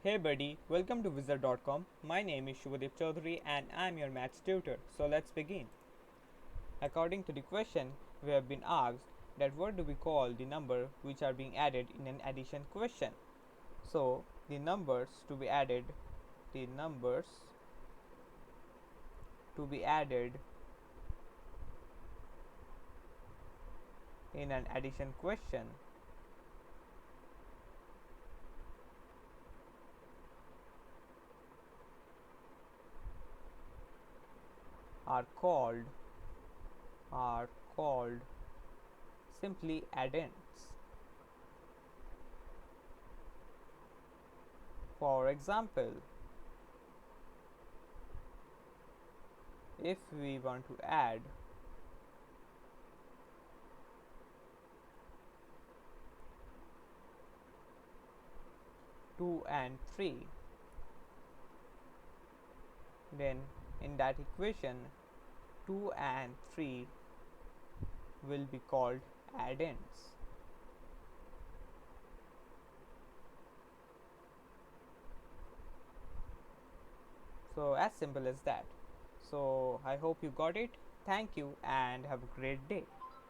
Hey buddy, welcome to Wizard.com. My name is Shubhadeep Chaudhary and I'm your maths tutor. So let's begin. According to the question, we have been asked that what do we call the number which are being added in an addition question. So the numbers to be added, the numbers to be added in an addition question are called are called simply addends. For example, if we want to add 2 and 3, then in that equation 2 and 3 will be called addends. So as simple as that. So I hope you got it. Thank you and have a great day.